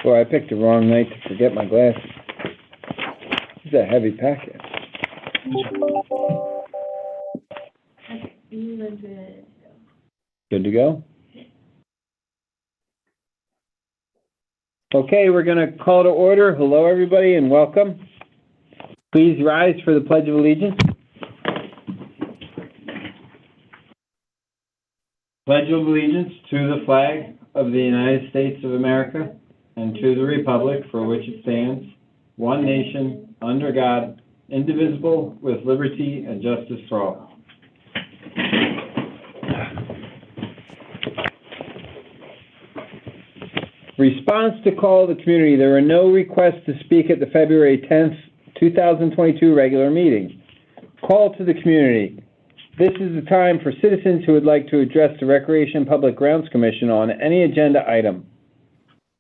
Boy, I picked the wrong night to forget my glasses. This is a heavy packet. Good to go? Okay, we're going to call to order. Hello, everybody, and welcome. Please rise for the Pledge of Allegiance. Pledge of allegiance to the flag of the United States of America and to the republic for which it stands, one nation, under God, indivisible, with liberty and justice for all. Response to call of the community. There are no requests to speak at the February 10th, 2022 regular meeting. Call to the community. This is the time for citizens who would like to address the Recreation Public Grounds Commission on any agenda item,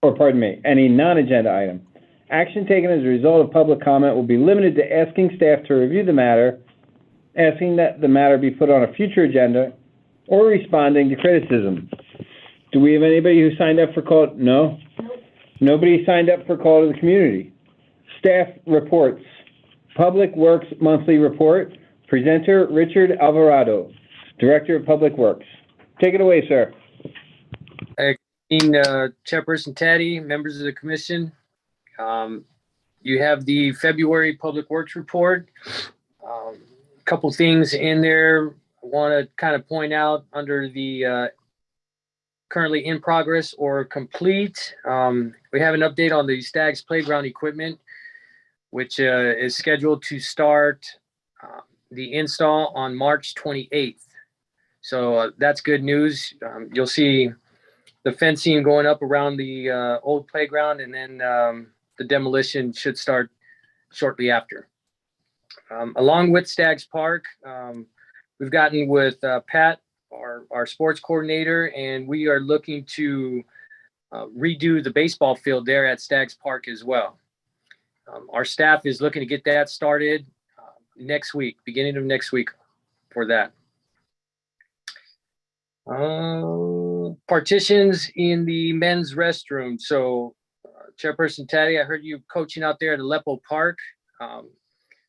or pardon me, any non-agenda item. Action taken as a result of public comment will be limited to asking staff to review the matter, asking that the matter be put on a future agenda, or responding to criticism. Do we have anybody who signed up for call? No? Nobody signed up for call to the community. Staff reports. Public Works Monthly Report. Presenter, Richard Alvarado, Director of Public Works. Take it away, sir. Chairperson Taddy, members of the commission. You have the February Public Works Report. A couple things in there I want to kind of point out under the currently in progress or complete. We have an update on the Stags Playground equipment, which is scheduled to start the install on March 28th. So that's good news. You'll see the fencing going up around the old playground, and then the demolition should start shortly after. Along with Stags Park, we've gotten with Pat, our sports coordinator, and we are looking to redo the baseball field there at Stags Park as well. Our staff is looking to get that started next week, beginning of next week for that. Partitions in the men's restroom. So Chairperson Taddy, I heard you coaching out there at Aleppo Park.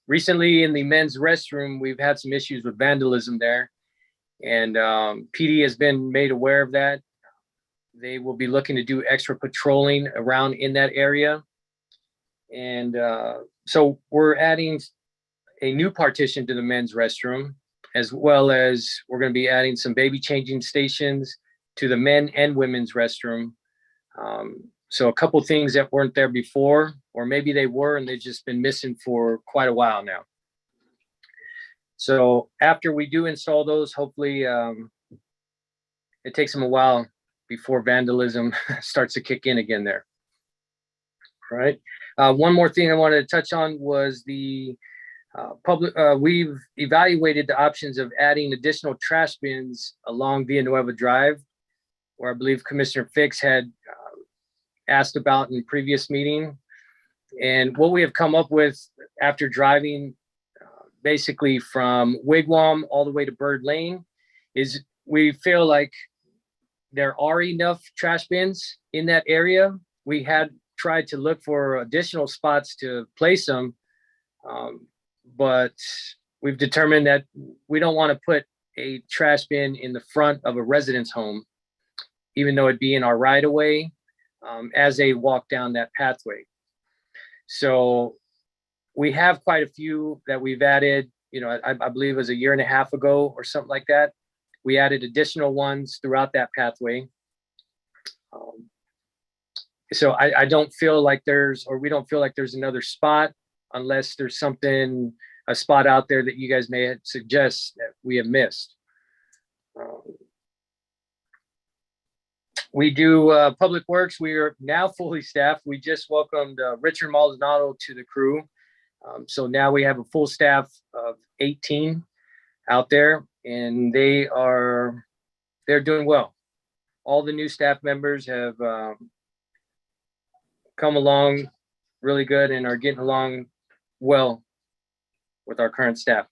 Recently in the men's restroom, we've had some issues with vandalism there, and PD has been made aware of that. They will be looking to do extra patrolling around in that area. And so we're adding a new partition to the men's restroom, as well as we're going to be adding some baby changing stations to the men and women's restroom. So a couple things that weren't there before, or maybe they were and they've just been missing for quite a while now. So after we do install those, hopefully it takes them a while before vandalism starts to kick in again there. All right. One more thing I wanted to touch on was the we've evaluated the options of adding additional trash bins along Villanueva Drive, where I believe Commissioner Fix had asked about in previous meeting. And what we have come up with after driving basically from Wigwam all the way to Bird Lane is we feel like there are enough trash bins in that area. We had tried to look for additional spots to place them, but we've determined that we don't want to put a trash bin in the front of a residence home, even though it'd be in our right of way as they walk down that pathway. So we have quite a few that we've added, you know, I believe it was a year and a half ago or something like that. We added additional ones throughout that pathway. So I don't feel like we don't feel like there's another spot unless there's something, a spot out there that you guys may suggest that we have missed. We do Public Works. We are now fully staffed. We just welcomed Richard Maldonado to the crew. So now we have a full staff of 18 out there, and they're doing well. All the new staff members have come along really good and are getting along well with our current staff.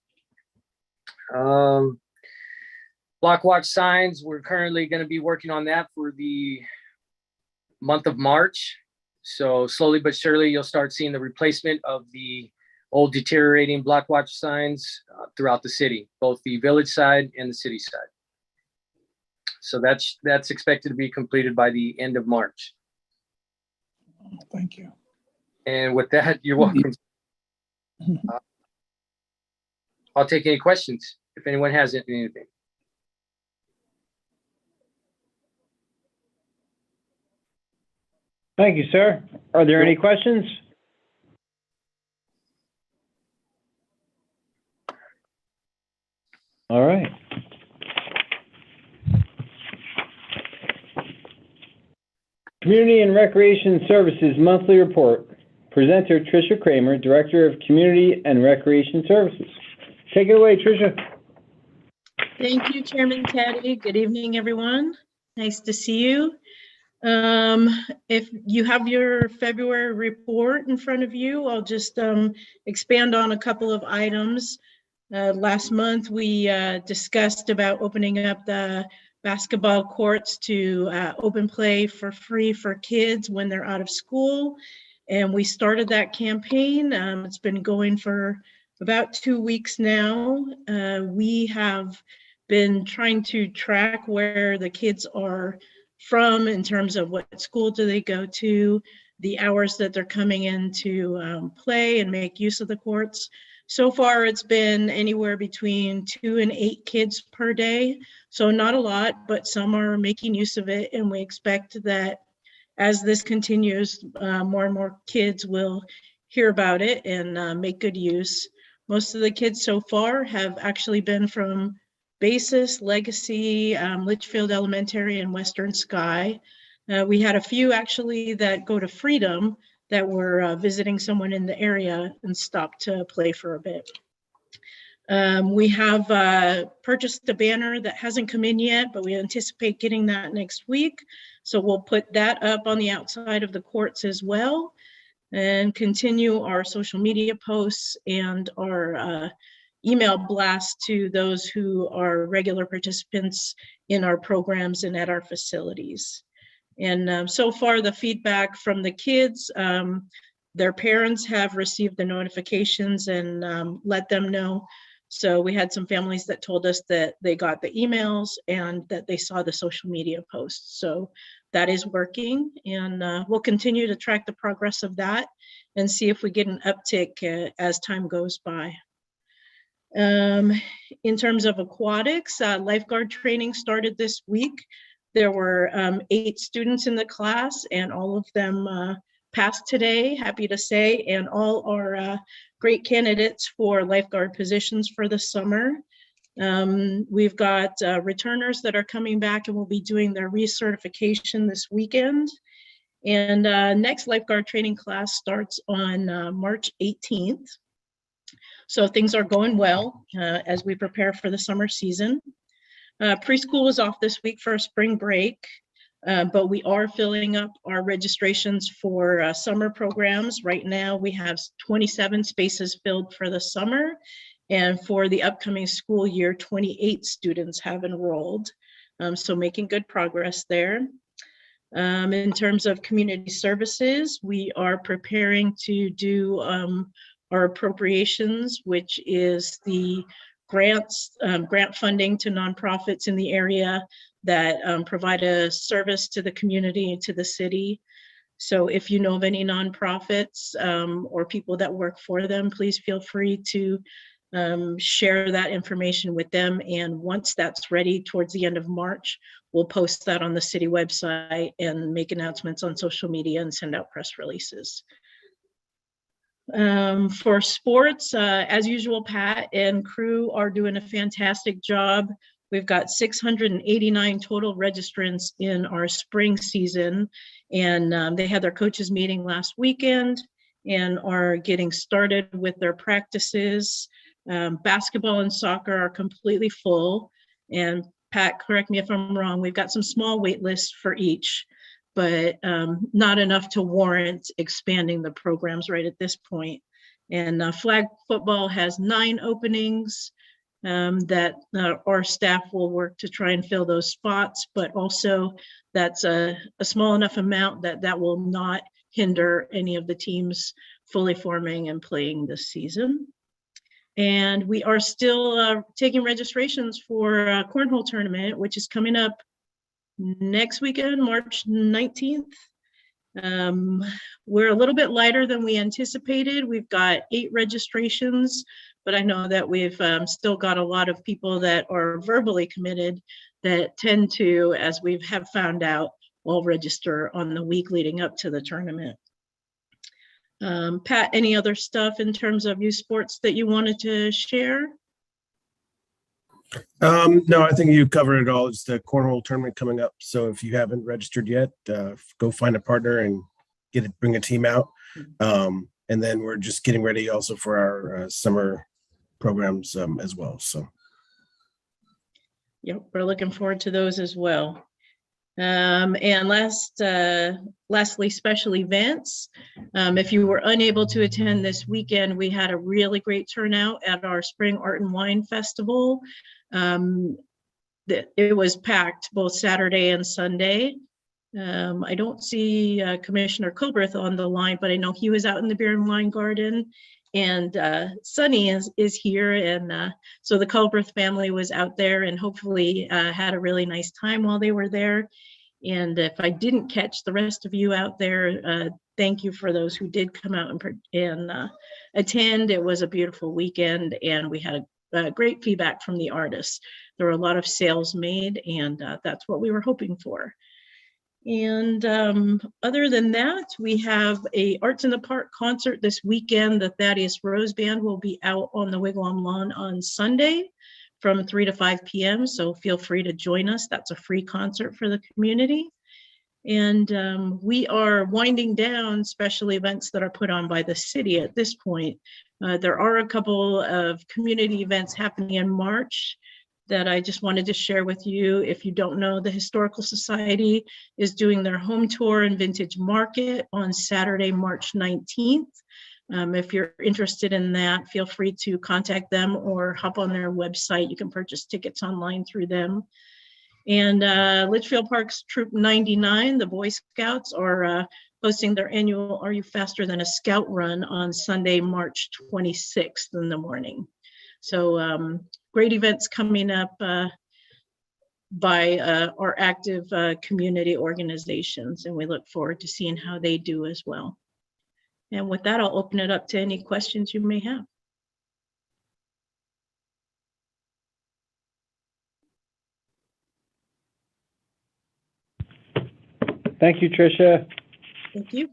Block watch signs, we're currently going to be working on that for the month of March. So slowly but surely, you'll start seeing the replacement of the old deteriorating block watch signs throughout the city, both the village side and the city side. So that's expected to be completed by the end of March. Thank you. And with that, you're welcome. I'll take any questions if anyone has anything. Thank you, sir. Are there any questions? All right. Community and Recreation Services Monthly Report. Presenter Trisha Cramer, Director of Community and Recreation Services. Take it away, Trisha. Thank you, Chairman Teddy. Good evening, everyone. Nice to see you. If you have your February report in front of you, I'll just expand on a couple of items. Last month, we discussed about opening up the basketball courts to open play for free for kids when they're out of school. And we started that campaign. It's been going for about 2 weeks now. We have been trying to track where the kids are from in terms of what school do they go to, the hours that they're coming in to play and make use of the courts. So far, it's been anywhere between 2 and 8 kids per day. So not a lot, but some are making use of it. And we expect that as this continues, more and more kids will hear about it and make good use. Most of the kids so far have actually been from Basis, Legacy, Litchfield Elementary, and Western Sky. We had a few actually that go to Freedom that were visiting someone in the area and stopped to play for a bit. We have purchased a banner that hasn't come in yet, but we anticipate getting that next week. So we'll put that up on the outside of the courts as well and continue our social media posts and our email blast to those who are regular participants in our programs and at our facilities. And so far, the feedback from the kids, their parents have received the notifications and let them know. So we had some families that told us that they got the emails and that they saw the social media posts. So that is working, and we'll continue to track the progress of that and see if we get an uptick as time goes by. In terms of aquatics, lifeguard training started this week. There were 8 students in the class, and all of them passed today, happy to say, and all are great candidates for lifeguard positions for the summer. We've got returners that are coming back and will be doing their recertification this weekend. And next lifeguard training class starts on March 18th. So things are going well as we prepare for the summer season. Preschool is off this week for spring break, but we are filling up our registrations for summer programs. Right now, we have 27 spaces filled for the summer, and for the upcoming school year, 28 students have enrolled. So making good progress there. In terms of community services, we are preparing to do our appropriations, which is the grants, grant funding to nonprofits in the area that provide a service to the community and to the city. So if you know of any nonprofits or people that work for them, please feel free to share that information with them. And once that's ready towards the end of March, we'll post that on the city website and make announcements on social media and send out press releases. For sports, as usual, Pat and crew are doing a fantastic job. We've got 689 total registrants in our spring season, and they had their coaches meeting last weekend and are getting started with their practices. Basketball and soccer are completely full, and Pat, correct me if I'm wrong, we've got some small wait lists for each, but not enough to warrant expanding the programs right at this point. And flag football has 9 openings that our staff will work to try and fill those spots, but also that's a small enough amount that will not hinder any of the teams fully forming and playing this season. And we are still taking registrations for Cornhole Tournament, which is coming up next weekend, March 19th. We're a little bit lighter than we anticipated. We've got 8 registrations, but I know that we've still got a lot of people that are verbally committed that tend to, as we have found out, will register on the week leading up to the tournament. Pat, any other stuff in terms of youth sports that you wanted to share? No, I think you covered it all. It's the Cornhole Tournament coming up. So if you haven't registered yet, go find a partner and bring a team out. And then we're just getting ready also for our summer programs as well. So. Yep, we're looking forward to those as well. And lastly, special events. If you were unable to attend this weekend, we had a really great turnout at our Spring Art and Wine Festival. It was packed both Saturday and Sunday. I don't see Commissioner Cobreth on the line, but I know he was out in the Beer and Wine Garden. And Sunny is here, and so the Cobreth family was out there and hopefully had a really nice time while they were there. And if I didn't catch the rest of you out there, thank you for those who did come out and attend. It was a beautiful weekend, and we had a great feedback from the artists. There were a lot of sales made, and that's what we were hoping for. And other than that, we have a Arts in the Park concert this weekend. The Thaddeus Rose Band will be out on the Wigwam lawn on Sunday from 3 to 5 p.m. So feel free to join us. That's a free concert for the community. And we are winding down special events that are put on by the city at this point. There are a couple of community events happening in March that I just wanted to share with you. If you don't know, the Historical Society is doing their home tour and vintage market on Saturday, March 19th. If you're interested in that, feel free to contact them or hop on their website. You can purchase tickets online through them. And Litchfield Park's Troop 99, the Boy Scouts, are hosting their annual Are You Faster Than a Scout run on Sunday, March 26th in the morning. So great events coming up by our active community organizations, and we look forward to seeing how they do as well. And with that, I'll open it up to any questions you may have. Thank you, Trisha. Thank you.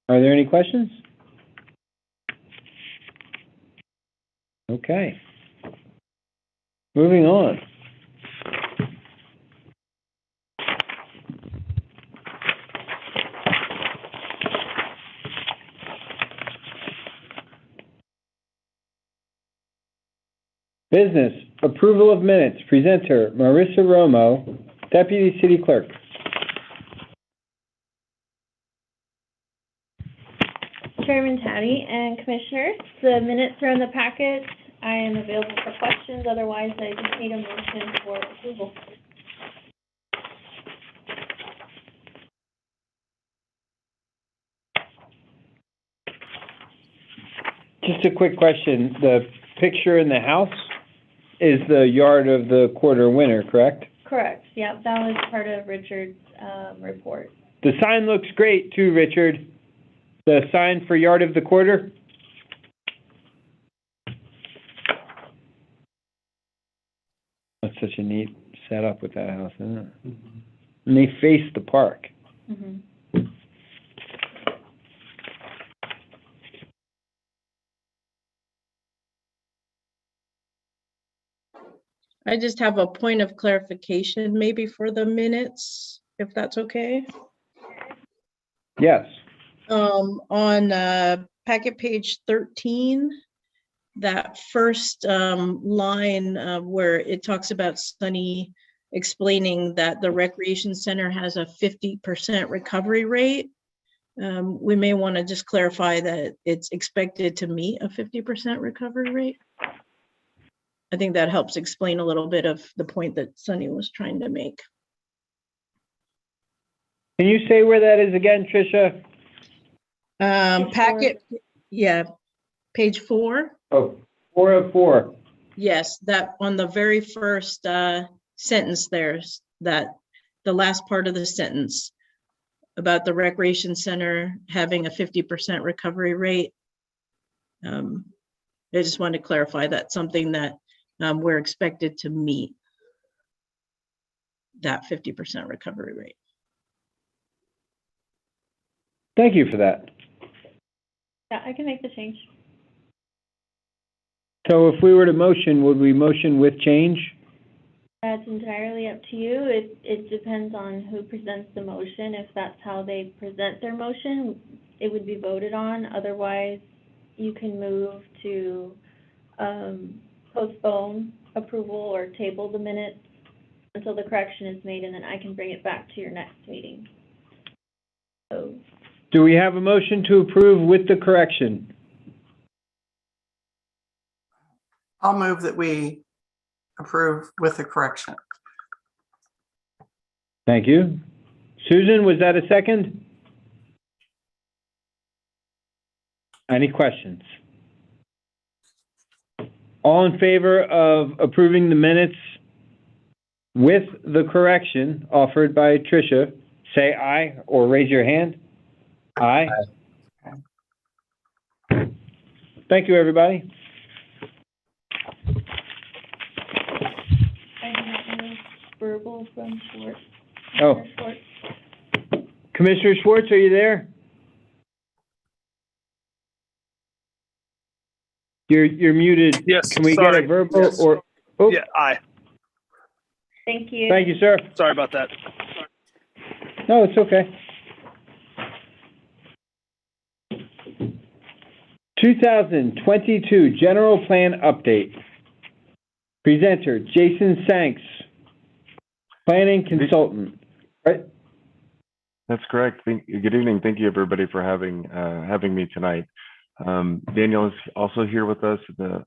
Are there any questions? Okay. Moving on. Business, approval of minutes, presenter Marissa Romo, Deputy City Clerk. Chairman Taddy and Commissioners, the minutes are in the packet. I am available for questions. Otherwise, I just need a motion for approval. Just a quick question. The picture in the house is the yard of the quarter winner, correct? Correct. Yeah, that was part of Richard's report. The sign looks great too, Richard. The sign for yard of the quarter? That's such a neat setup with that house, isn't it? Mm-hmm. And they face the park. Mm-hmm. I just have a point of clarification maybe for the minutes, if that's okay. Yes. On packet page 13, that first line where it talks about Sunny explaining that the recreation center has a 50% recovery rate. We may want to just clarify that it's expected to meet a 50% recovery rate. I think that helps explain a little bit of the point that Sunny was trying to make. Can you say where that is again, Tricia? Page Packet, yeah, page 4. Oh, 4 of 4. Yes, that on the very first sentence there's that, the last part of the sentence about the recreation center having a 50% recovery rate. I just wanted to clarify that's something that we're expected to meet, that 50% recovery rate. Thank you for that. Yeah, I can make the change. So if we were to motion, would we motion with change? That's entirely up to you. It depends on who presents the motion. If that's how they present their motion, it would be voted on. Otherwise, you can move to postpone approval or table the minutes until the correction is made, and then I can bring it back to your next meeting. So, Do we have a motion to approve with the correction? I'll move that we approve with the correction. Thank you. Susan, was that a second? Any questions? All in favor of approving the minutes with the correction offered by Tricia, say aye or raise your hand. Aye. Thank you, everybody. I have no verbal from Schwartz. Oh. Commissioner Schwartz. Commissioner Schwartz, are you there? You're muted. Yes, Can we sorry. get a verbal Yes. or? Oh, Yeah, aye. Thank you. thank you, sir. Sorry about that. No, it's okay. 2022 General Plan Update. Presenter, Jason Sanks, Planning Consultant. Right? That's correct. Good evening. Thank you, everybody, for having me tonight. Daniel is also here with us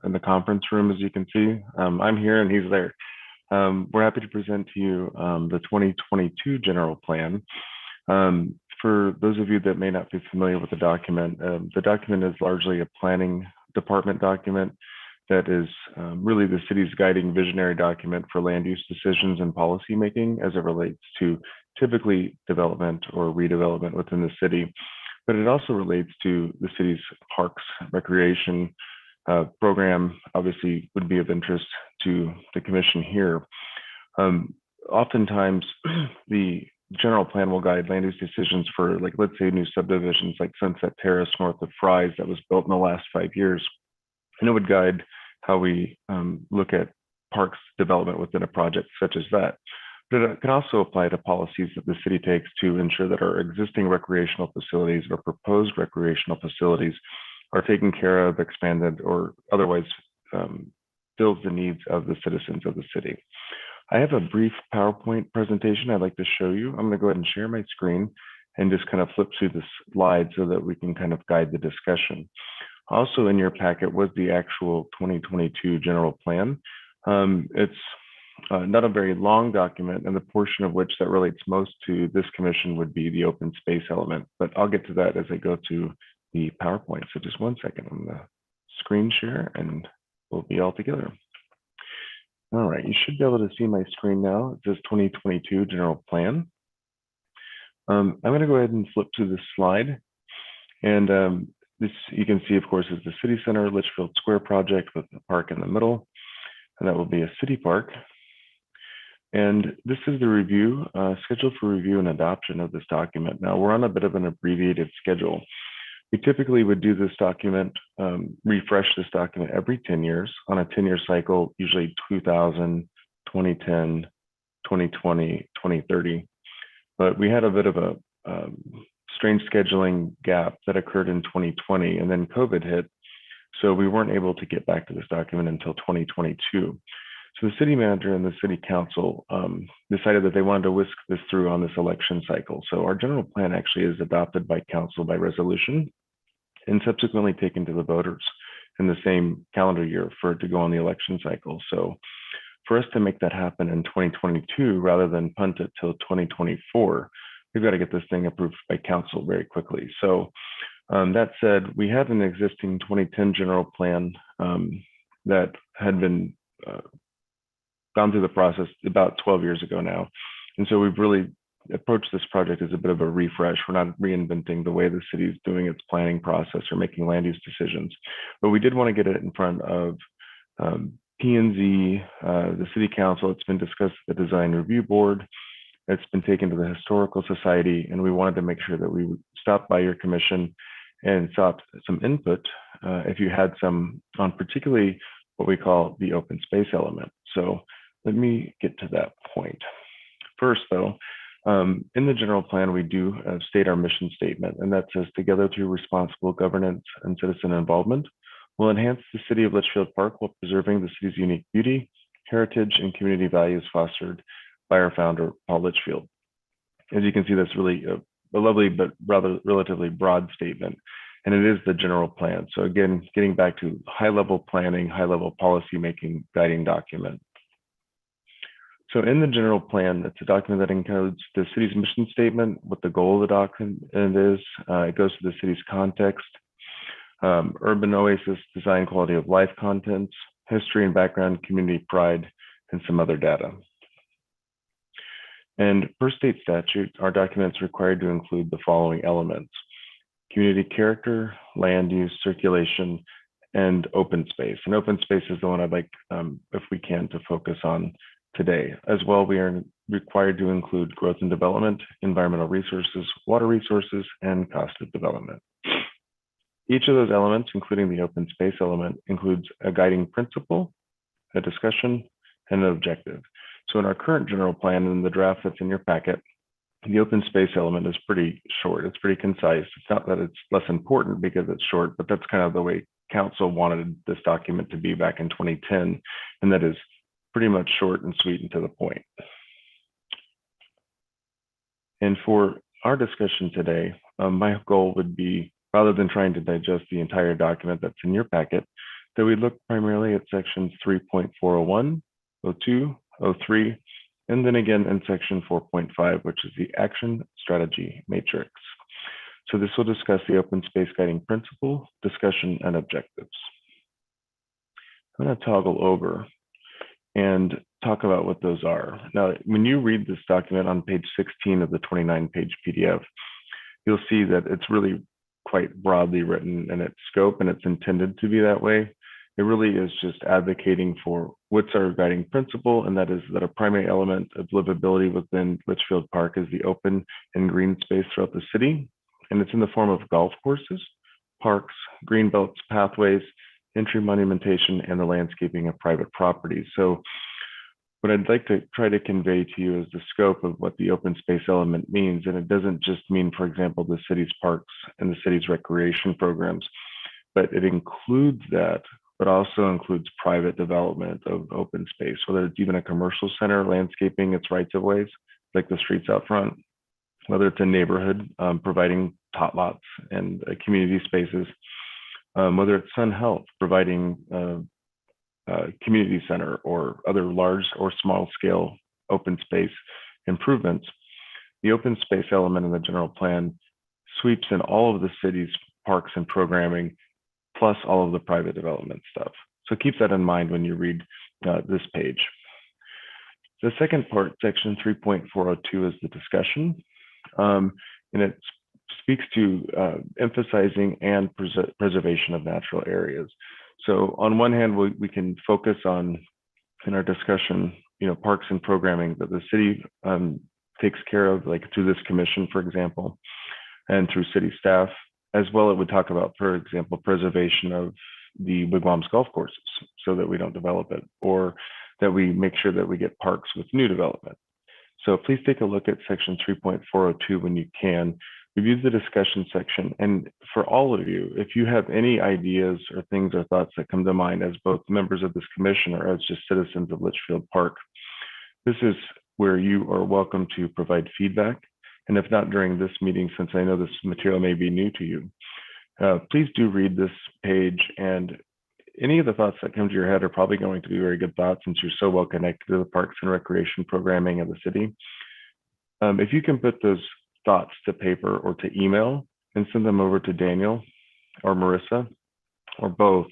in the conference room, as you can see. I'm here and he's there. We're happy to present to you the 2022 General Plan. For those of you that may not be familiar with the document is largely a planning department document that is really the city's guiding visionary document for land use decisions and policy making as it relates to typically development or redevelopment within the city. But it also relates to the city's parks, recreation program, obviously would be of interest to the commission here. Oftentimes, the general plan will guide land use decisions for, like, let's say new subdivisions like Sunset Terrace north of Fry's that was built in the last 5 years. And it would guide how we look at parks development within a project such as that. But it can also apply to policies that the city takes to ensure that our existing recreational facilities or proposed recreational facilities are taken care of, expanded, or otherwise fills the needs of the citizens of the city. I have a brief PowerPoint presentation I'd like to show you. I'm going to go ahead and share my screen and just kind of flip through the slide so that we can kind of guide the discussion. Also in your packet was the actual 2022 general plan. It's not a very long document, and the portion of which that relates most to this commission would be the open space element, but I'll get to that as I go to the PowerPoint. So just one second, I'm going to screen share and we'll be all together. All right, you should be able to see my screen now. It says 2022 general plan. I'm going to go ahead and flip to this slide. And this, you can see, of course, is the City Center Litchfield Square project with the park in the middle. And that will be a city park. And this is the review, scheduled for review and adoption of this document. Now, we're on a bit of an abbreviated schedule. We typically would do this document, refresh this document every 10 years on a 10-year cycle, usually 2000, 2010, 2020, 2030. But we had a bit of a strange scheduling gap that occurred in 2020, and then COVID hit. So we weren't able to get back to this document until 2022. So the city manager and the city council decided that they wanted to whisk this through on this election cycle. So our general plan actually is adopted by council by resolution and subsequently taken to the voters in the same calendar year for it to go on the election cycle. So for us to make that happen in 2022, rather than punt it till 2024, we've got to get this thing approved by council very quickly. So that said, we had an existing 2010 general plan that had been gone through the process about 12 years ago now. And so we've really approached this project as a bit of a refresh. We're not reinventing the way the city is doing its planning process or making land use decisions, but we did want to get it in front of P&Z, the city council. It's been discussed at the design review board. It's been taken to the historical society, and we wanted to make sure that we would stop by your commission and sought some input if you had some on particularly what we call the open space element. So let me get to that point. First though, in the general plan, we do state our mission statement, and that says, together through responsible governance and citizen involvement, we'll enhance the city of Litchfield Park while preserving the city's unique beauty, heritage, and community values fostered by our founder, Paul Litchfield. As you can see, that's really a lovely but rather relatively broad statement, and it is the general plan. So again, getting back to high-level planning, high-level policy-making guiding document. So in the general plan, it's a document that includes the city's mission statement, what the goal of the document is. It goes to the city's context, urban oasis, design, quality of life contents, history and background, community pride, and some other data. And per state statute, our document is required to include the following elements: community character, land use, circulation, and open space. And open space is the one I'd like, if we can, to focus on today. As well, we are required to include growth and development, environmental resources, water resources, and cost of development. Each of those elements, including the open space element, includes a guiding principle, a discussion, and an objective. So in our current general plan, in the draft that's in your packet, the open space element is pretty short. It's pretty concise. It's not that it's less important because it's short, but that's kind of the way council wanted this document to be back in 2010, and that is pretty much short and sweet and to the point. And for our discussion today, my goal would be, rather than trying to digest the entire document that's in your packet, that we look primarily at sections 3.401, 02, 03, and then again in section 4.5, which is the action strategy matrix. So this will discuss the open space guiding principle, discussion, and objectives. I'm going to toggle over and talk about what those are. Now, when you read this document on page 16 of the 29-page PDF, you'll see that it's really quite broadly written in its scope, and it's intended to be that way. It really is just advocating for what's our guiding principle, and that is that a primary element of livability within Litchfield Park is the open and green space throughout the city. And it's in the form of golf courses, parks, green belts, pathways, entry monumentation, and the landscaping of private properties. So what I'd like to try to convey to you is the scope of what the open space element means. And it doesn't just mean, for example, the city's parks and the city's recreation programs, but it includes that, but also includes private development of open space, whether it's even a commercial center, landscaping its rights of ways, like the streets out front, whether it's a neighborhood, providing tot lots and community spaces, whether it's Sun Health, providing community center or other large or small scale open space improvements. The open space element in the general plan sweeps in all of the city's parks and programming, plus all of the private development stuff. So keep that in mind when you read this page. The second part, section 3.402, is the discussion. And it speaks to emphasizing and preservation of natural areas. So on one hand, we can focus on, in our discussion, parks and programming that the city takes care of, like through this commission, for example, and through city staff. As well, it would talk about, for example, preservation of the Wigwams golf courses so that we don't develop it, or that we make sure that we get parks with new development. So please take a look at section 3.402 when you can. Review the discussion section. And for all of you, if you have any ideas or things or thoughts that come to mind as both members of this commission or as just citizens of Litchfield Park, this is where you are welcome to provide feedback. And if not during this meeting, since I know this material may be new to you, please do read this page, and any of the thoughts that come to your head are probably going to be very good thoughts since you're so well connected to the parks and recreation programming of the city. If you can put those thoughts to paper or to email and send them over to Daniel or Marissa or both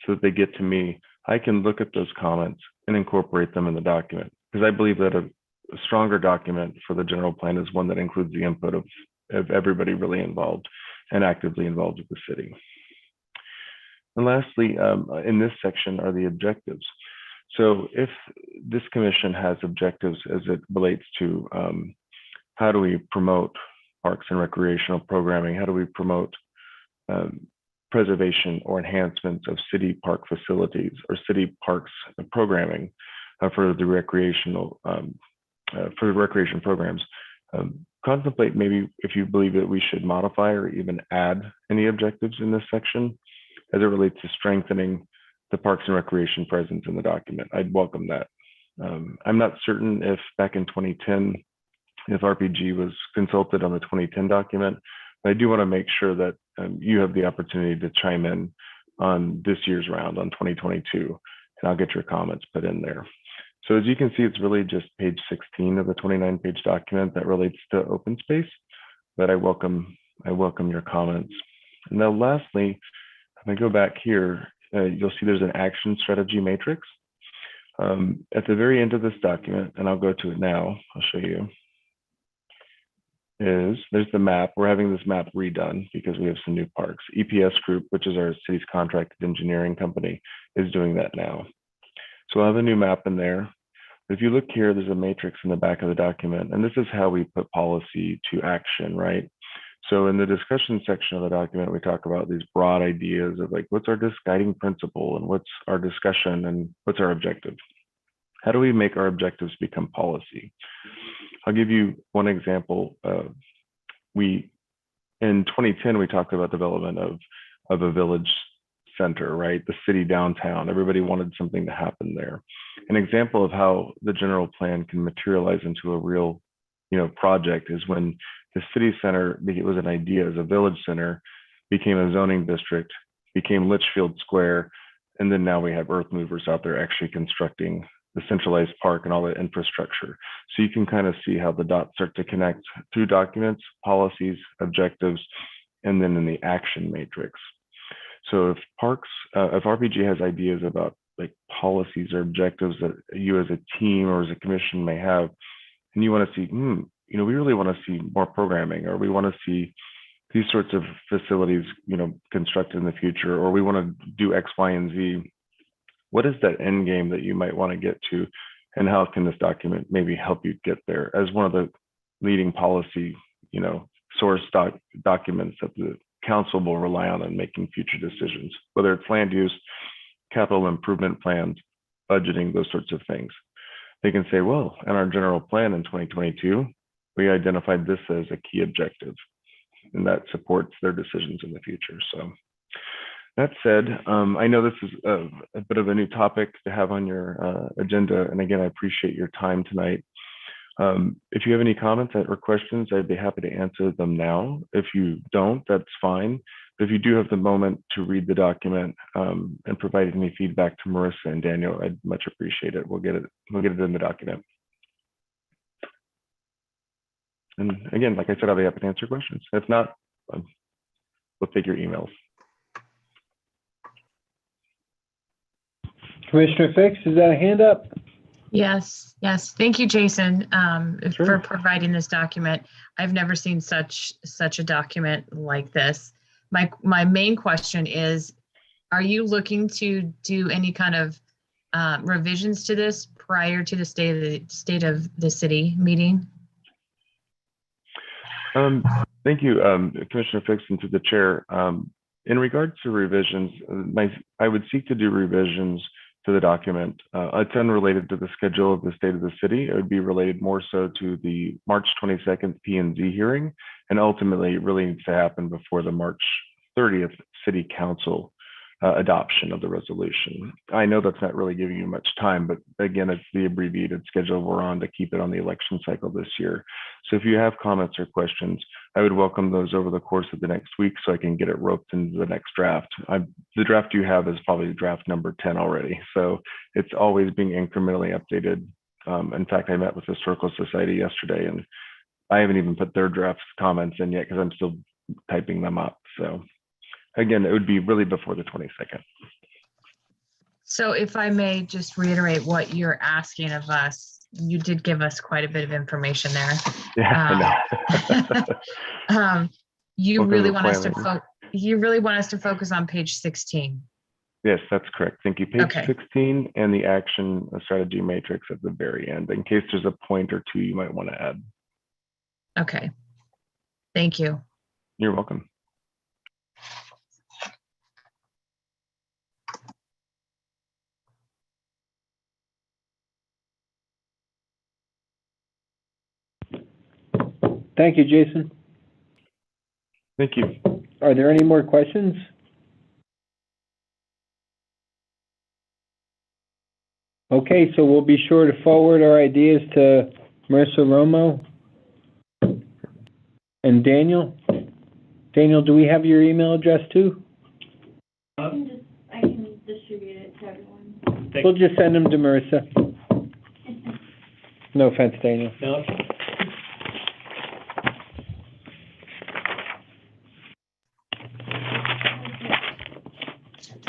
so that they get to me, I can look at those comments and incorporate them in the document. Because I believe that a stronger document for the general plan is one that includes the input of everybody really involved and actively involved with the city. And lastly, in this section are the objectives. So if this commission has objectives as it relates to how do we promote parks and recreational programming, how do we promote preservation or enhancements of city park facilities or city parks programming for the recreation programs, contemplate maybe if you believe that we should modify or even add any objectives in this section as it relates to strengthening the parks and recreation presence in the document. I'd welcome that. I'm not certain if back in 2010, if RPG was consulted on the 2010 document, but I do want to make sure that you have the opportunity to chime in on this year's round on 2022, and I'll get your comments put in there. So as you can see, it's really just page 16 of the 29-page document that relates to open space, but I welcome your comments. And now lastly, if I go back here, you'll see there's an action strategy matrix. At the very end of this document, and I'll go to it now, I'll show you, there's the map. We're having this map redone because we have some new parks. EPS Group, which is our city's contracted engineering company, is doing that now. So I'll have a new map in there. If you look here, there's a matrix in the back of the document, and this is how we put policy to action, right? So in the discussion section of the document, we talk about these broad ideas of like, what's our guiding principle and what's our discussion and what's our objective? How do we make our objectives become policy? I'll give you one example. In 2010, we talked about development of a village center, right? The city downtown. Everybody wanted something to happen there. An example of how the general plan can materialize into a real, project is when the city center, it was an idea as a village center, became a zoning district, became Litchfield Square, and then now we have earth movers out there actually constructing the centralized park and all the infrastructure. So you can kind of see how the dots start to connect through documents, policies, objectives, and then in the action matrix. So if RPG has ideas about like policies or objectives that you as a team or as a commission may have, and you want to see, we really want to see more programming, or we want to see these sorts of facilities, constructed in the future, or we want to do X, Y, and Z. What is that end game that you might want to get to, and how can this document maybe help you get there as one of the leading policy, source documents that the council will rely on in making future decisions, whether it's land use, capital improvement plans, budgeting, those sorts of things. They can say, well, in our general plan in 2022, we identified this as a key objective, and that supports their decisions in the future. So that said, I know this is a bit of a new topic to have on your agenda. And again, I appreciate your time tonight. If you have any comments or questions, I'd be happy to answer them now. If you don't, that's fine. But if you do have the moment to read the document and provide any feedback to Marissa and Daniel, I'd much appreciate it. We'll get it in the document. And again, like I said, I'll be happy to answer questions. If not, we'll take your emails. Commissioner Fix, is that a hand up? Yes. Thank you, Jason, Sure. for providing this document. I've never seen such a document like this. My main question is, are you looking to do any kind of revisions to this prior to the state of the city meeting? Thank you, Commissioner Fix, and to the chair. In regards to revisions, I would seek to do revisions to the document. It's unrelated to the schedule of the state of the city. It would be related more so to the March 22nd P&Z hearing, and ultimately it really needs to happen before the March 30th City Council adoption of the resolution. I know that's not really giving you much time, but again, it's the abbreviated schedule we're on to keep it on the election cycle this year. So if you have comments or questions, I would welcome those over the course of the next week so I can get it roped into the next draft. The draft you have is probably draft number 10 already. So it's always being incrementally updated. In fact, I met with the Historical Society yesterday, and I haven't even put their draft comments in yet because I'm still typing them up. So again, it would be really before the 22nd. So if I may just reiterate what you're asking of us, you did give us quite a bit of information there. Yeah, I know. You Welcome really to want us to planning. focus on page 16. Yes, that's correct. Thank you. Page Okay. 16 and the action strategy matrix at the very end, in case there's a point or two you might want to add. Okay. Thank you. You're welcome. Thank you, Jason. Thank you. Are there any more questions? Okay, so we'll be sure to forward our ideas to Marissa Romo and Daniel. Daniel, do we have your email address too? I can distribute it to everyone. We'll just send them to Marissa. No offense, Daniel. No.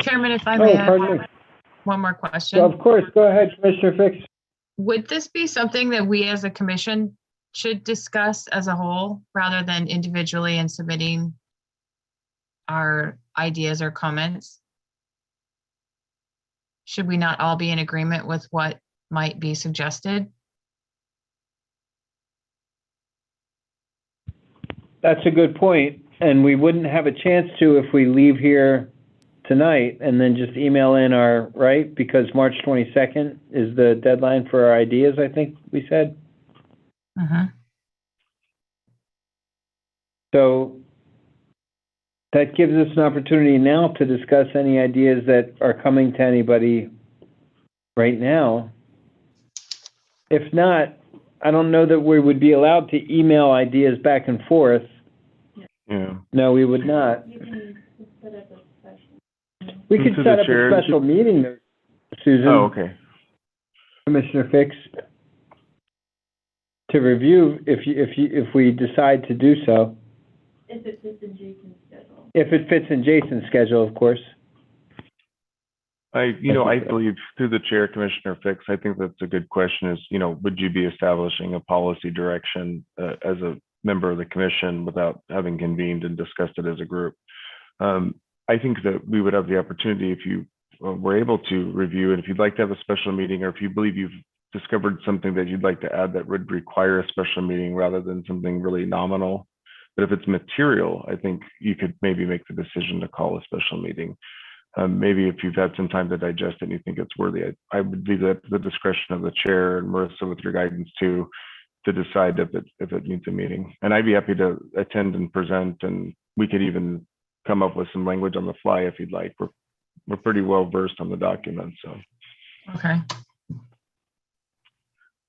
Chairman, if I may Oh, add pardon me. one more question. Well, of course, go ahead, Commissioner Fix. Would this be something that we as a commission should discuss as a whole rather than individually and submitting our ideas or comments? Should we not all be in agreement with what might be suggested? That's a good point, and we wouldn't have a chance to if we leave here tonight and then just email in our, right? Because March 22nd is the deadline for our ideas, I think we said. Mhm. So that gives us an opportunity now to discuss any ideas that are coming to anybody right now. If not, I don't know that we would be allowed to email ideas back and forth. Yeah. No, we would not. You can set up a special. We could Through set the up a chair. special meeting, Susan. Oh, okay. Commissioner Fix, to review if we decide to do so. If it fits in Jason's schedule. If it fits in Jason's schedule, of course. I believe through the chair, Commissioner Fix, I think that's a good question is, would you be establishing a policy direction as a member of the commission without having convened and discussed it as a group? I think that we would have the opportunity if you were able to review it, if you'd like to have a special meeting, or if you believe you've discovered something that you'd like to add that would require a special meeting rather than something really nominal. But if it's material, I think you could maybe make the decision to call a special meeting. Maybe if you've had some time to digest it and you think it's worthy, I would leave that to the discretion of the chair and Marissa with your guidance too, to decide if it needs a meeting. And I'd be happy to attend and present, and we could even come up with some language on the fly if you'd like. We're pretty well versed on the document, so. Okay.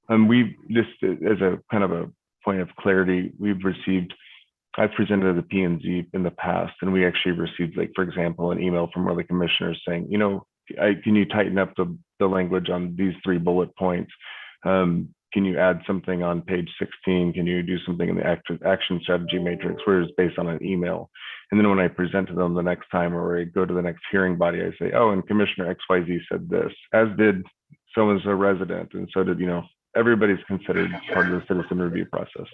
We just as a kind of a point of clarity, I've presented to the P&Z in the past, and we actually received, like, for example, an email from one of the commissioners saying, can you tighten up the language on these 3 bullet points? Can you add something on page 16? Can you do something in the action strategy matrix where it's based on an email? And then when I present to them the next time, or I go to the next hearing body, I say, oh, and Commissioner XYZ said this, as did so-and-so resident, and so did, everybody's considered part of the citizen review process.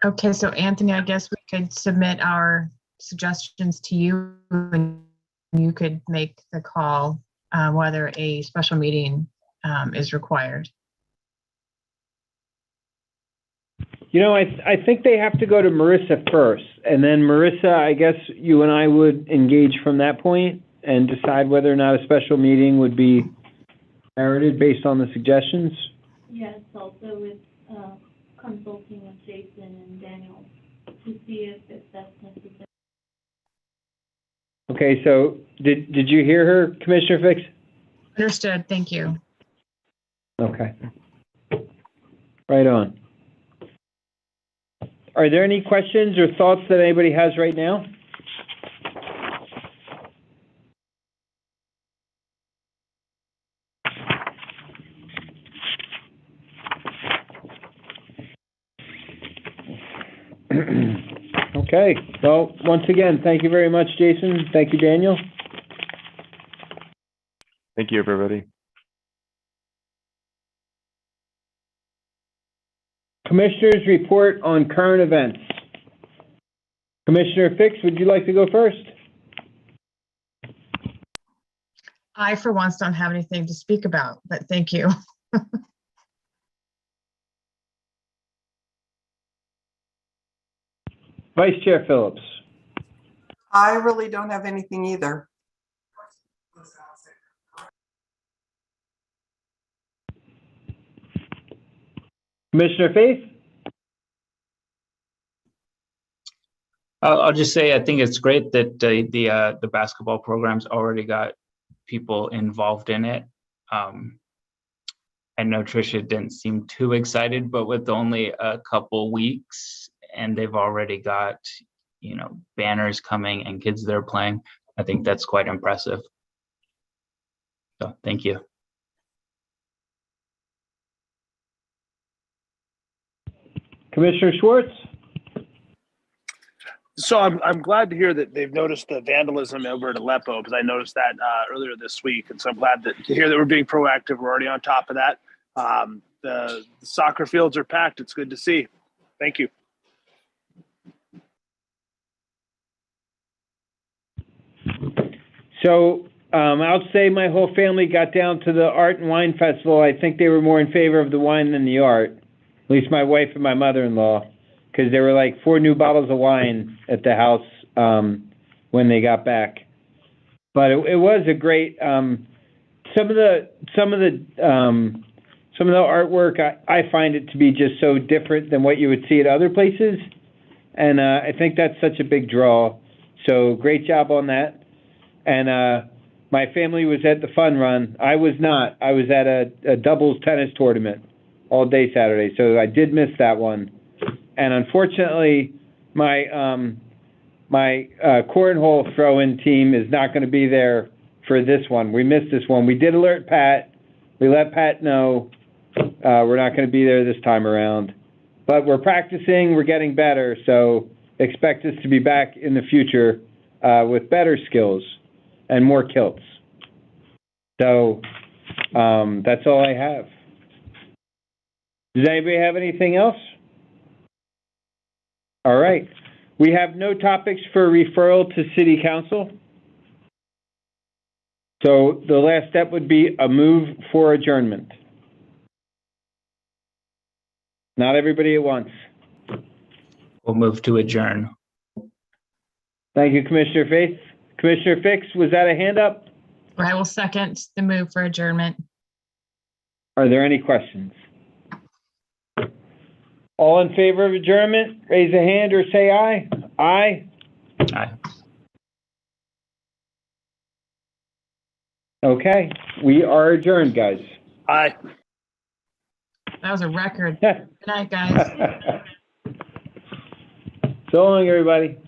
Okay, so Anthony, I guess we could submit our suggestions to you and you could make the call whether a special meeting is required. I think they have to go to Marissa first, and then Marissa, I guess you and I would engage from that point and decide whether or not a special meeting would be merited based on the suggestions. Yes, also with consulting with Jason and Daniel to see if that's necessary. Okay, so did you hear her, Commissioner Fix? Understood, thank you. Okay. Right on. Are there any questions or thoughts that anybody has right now? Okay, well, once again, thank you very much, Jason. Thank you, Daniel. Thank you, everybody. Commissioners report on current events. Commissioner Fix, would you like to go first? I, for once, don't have anything to speak about, but thank you. Vice Chair Phillips. I really don't have anything either. Commissioner Faith? I'll just say I think it's great that the basketball program's already got people involved in it. I know Trisha didn't seem too excited, but with only a couple weeks and they've already got, you know, banners coming and kids that are playing, I think that's quite impressive. So thank you. Commissioner Schwartz? So I'm glad to hear that they've noticed the vandalism over at Aleppo, because I noticed that earlier this week, and so I'm glad to hear that we're being proactive. We're already on top of that. The soccer fields are packed. It's good to see. Thank you. So I'll say my whole family got down to the Art and Wine Festival. I think they were more in favor of the wine than the art, at least my wife and my mother-in-law, because there were like 4 new bottles of wine at the house when they got back. But it was a great. Some of the artwork I find it to be just so different than what you would see at other places, and I think that's such a big draw. So great job on that. And my family was at the fun run. I was not. I was at a doubles tennis tournament all day Saturday, so I did miss that one. And unfortunately, my cornhole throw-in team is not going to be there for this one. We missed this one. We did alert Pat. We let Pat know we're not going to be there this time around. But we're practicing. We're getting better. So expect us to be back in the future with better skills and more kilts. So that's all I have. Does anybody have anything else? All right. We have no topics for referral to City Council. So the last step would be a move for adjournment. Not everybody at once. We'll move to adjourn. Thank you, Commissioner Faith. Commissioner Fix, was that a hand up? I will second the move for adjournment. Are there any questions? All in favor of adjournment, raise a hand or say aye. Aye. Aye. Okay, we are adjourned, guys. Aye. That was a record. Good night, guys. So long, everybody.